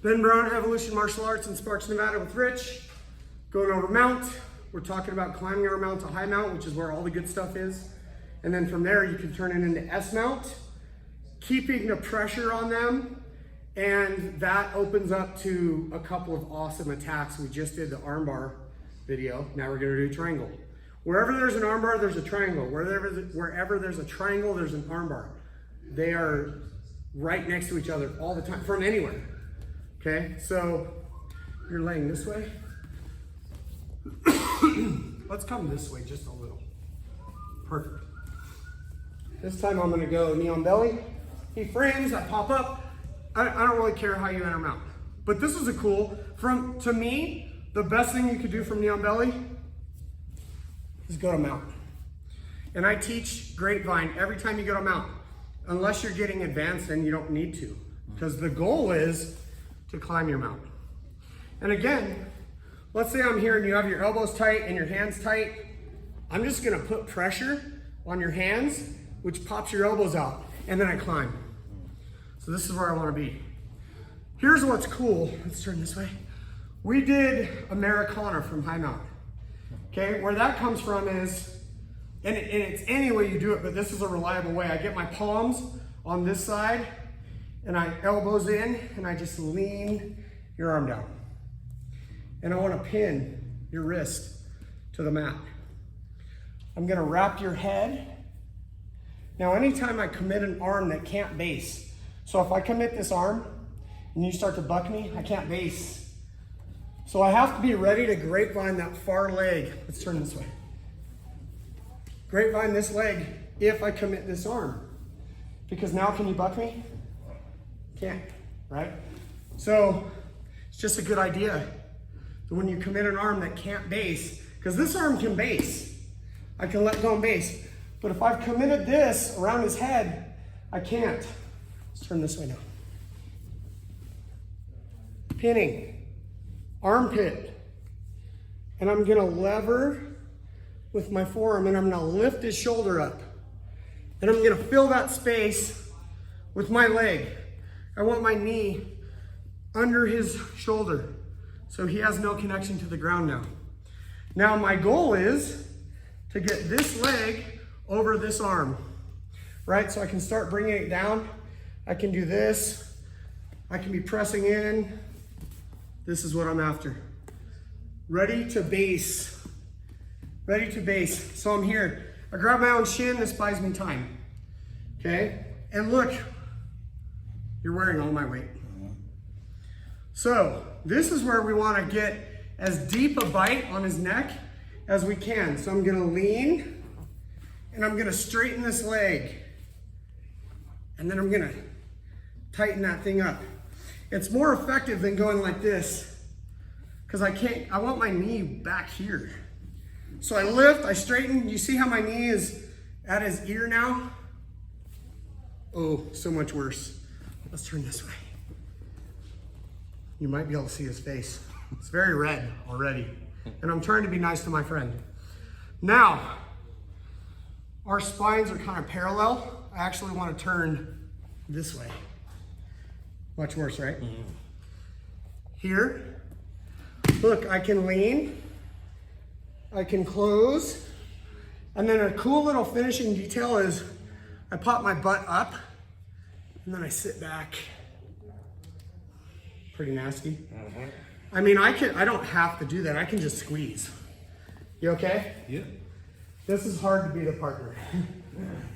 Ben Brown, Evolution Martial Arts in Sparks, Nevada with Rich. Going over mount. We're talking about climbing our mount to high mount, which is where all the good stuff is. And then from there, you can turn it into S mount, keeping the pressure on them. And that opens up to a couple of awesome attacks. We just did the armbar video. Now we're gonna do triangle. Wherever there's an armbar, there's a triangle. Wherever there's a triangle, there's an armbar. They are right next to each other all the time, from anywhere. Okay, so you're laying this way. Let's come this way just a little. Perfect. This time I'm gonna go knee on belly. He frames, I pop up. I don't really care how you enter mount. But this is a cool, to me, the best thing you could do from knee on belly is go to mount. And I teach grapevine every time you go to mount. Unless you're getting advanced, then you don't need to. Because the goal is to climb your mount. And again, let's say I'm here and you have your elbows tight and your hands tight. I'm just gonna put pressure on your hands, which pops your elbows out, and then I climb. So this is where I wanna be. Here's what's cool. Let's turn this way. We did Americana from high mount. Okay, where that comes from is, and it's any way you do it, but this is a reliable way. I get my palms on this side, and I elbows in, and I just lean your arm down. And I wanna pin your wrist to the mat. I'm gonna wrap your head. Now, anytime I commit an arm that can't base, so if I commit this arm, and you start to buck me, I can't base. So I have to be ready to grapevine that far leg. Let's turn this way. Grapevine this leg if I commit this arm. Because now can you buck me? Can't, right? So it's just a good idea that when you commit an arm that can't base, because this arm can base, I can let go and base. But if I've committed this around his head, I can't. Let's turn this way now. Pinning, armpit. And I'm gonna lever with my forearm and I'm gonna lift his shoulder up. And I'm gonna fill that space with my leg. I want my knee under his shoulder so he has no connection to the ground now. Now my goal is to get this leg over this arm, right? So I can start bringing it down. I can do this. I can be pressing in. This is what I'm after. Ready to base. Ready to base. So I'm here. I grab my own shin. This buys me time. Okay? And look, you're wearing all my weight. So this is where we want to get as deep a bite on his neck as we can. So I'm going to lean and I'm going to straighten this leg. And then I'm going to tighten that thing up. It's more effective than going like this because I want my knee back here. So I lift, I straighten. You see how my knee is at his ear now? Oh, so much worse. Let's turn this way. You might be able to see his face. It's very red already. And I'm trying to be nice to my friend. Now, our spines are kind of parallel. I actually want to turn this way. Much worse, right? Mm-hmm. Here, look, I can lean, I can close, and then a cool little finishing detail is I pop my butt up, and then I sit back. Pretty nasty. Mm-hmm. I mean, I don't have to do that. I can just squeeze. You okay? Yeah. This is hard to be the partner.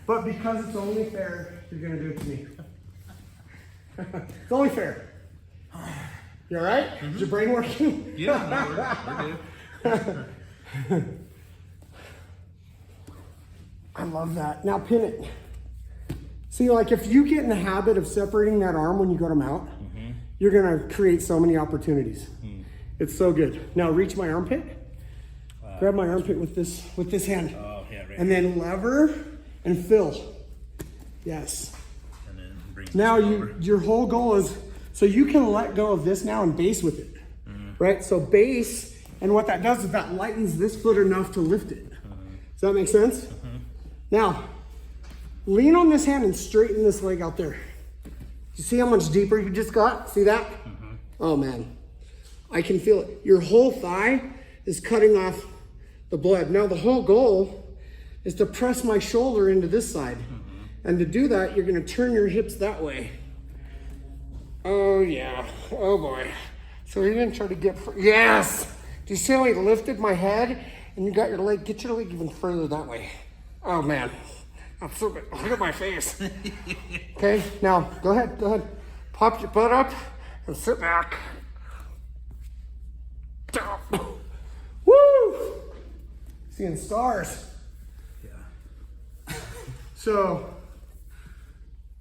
But because it's only fair, you're gonna do it to me. It's only fair. You all right? Mm-hmm. Is your brain working? Yeah, we're good. I love that. Now pin it. See, like if you get in the habit of separating that arm when you go to mount, mm-hmm. you're gonna create so many opportunities. Mm. It's so good. Now reach my armpit. Grab my armpit with this hand. Oh, yeah, right. And then lever and fill. Yes. And then bring now your whole goal is, so you can let go of this now and base with it, right? So base, and what that does is that lightens this foot enough to lift it. Does that make sense? Now, lean on this hand and straighten this leg out there. You see how much deeper you just got? See that? Oh man, I can feel it. Your whole thigh is cutting off the blood. Now the whole goal is to press my shoulder into this side. And to do that, you're gonna turn your hips that way. Oh yeah, oh boy. So you're gonna try to get, yes! Do you see how he lifted my head? And you got your leg, get your leg even further that way. Oh man, I'm so bad. Look at my face. Okay, now go ahead. Pop your butt up and sit back. Woo! Seeing stars. Yeah. So,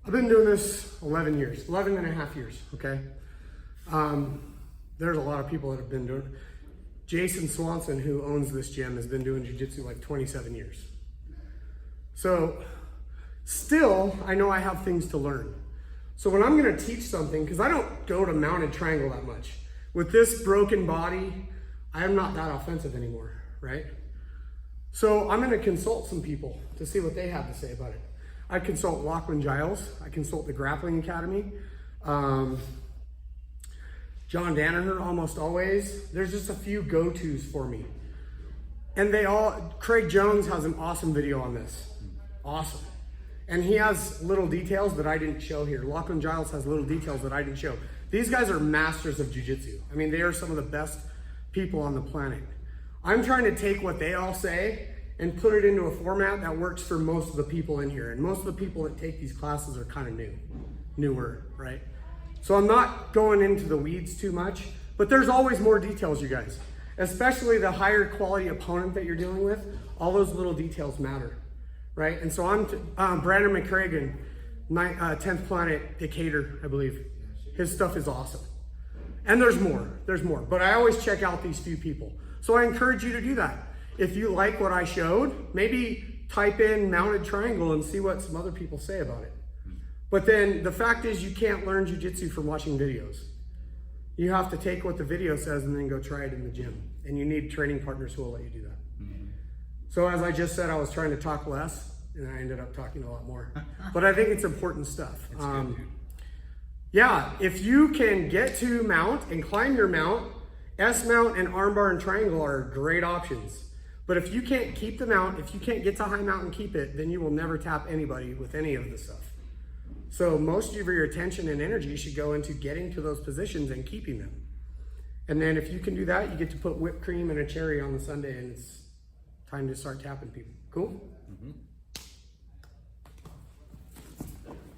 I've been doing this 11 years, 11 and a half years, okay? There's a lot of people that have been doing it. Jason Swanson, who owns this gym, has been doing jiu-jitsu like 27 years. So, still, I know I have things to learn. So when I'm gonna teach something, because I don't go to mounted triangle that much. With this broken body, I am not that offensive anymore, right? So I'm gonna consult some people to see what they have to say about it. I consult Lachlan Giles, I consult the Grappling Academy, John Danaher almost always. There's just a few go-tos for me. And Craig Jones has an awesome video on this. Awesome. And he has little details that I didn't show here. Lachlan Giles has little details that I didn't show. These guys are masters of jiu-jitsu. I mean, they are some of the best people on the planet. I'm trying to take what they all say and put it into a format that works for most of the people in here. And most of the people that take these classes are kind of newer, right? So I'm not going into the weeds too much, but there's always more details, you guys. Especially the higher quality opponent that you're dealing with, all those little details matter, right? And so I'm Brandon McCragen, 10th Planet Decatur, I believe. His stuff is awesome. And there's more, but I always check out these few people. So I encourage you to do that. If you like what I showed, maybe type in mounted triangle and see what some other people say about it. But then the fact is you can't learn jiu-jitsu from watching videos. You have to take what the video says and then go try it in the gym. And you need training partners who will let you do that. So as I just said, I was trying to talk less and I ended up talking a lot more. But I think it's important stuff. Yeah, if you can get to mount and climb your mount, S-mount and armbar and triangle are great options. But if you can't keep the mount, if you can't get to high mount and keep it, then you will never tap anybody with any of this stuff. So most of your attention and energy should go into getting to those positions and keeping them. And then if you can do that, you get to put whipped cream and a cherry on the sundae and it's time to start tapping people. Cool?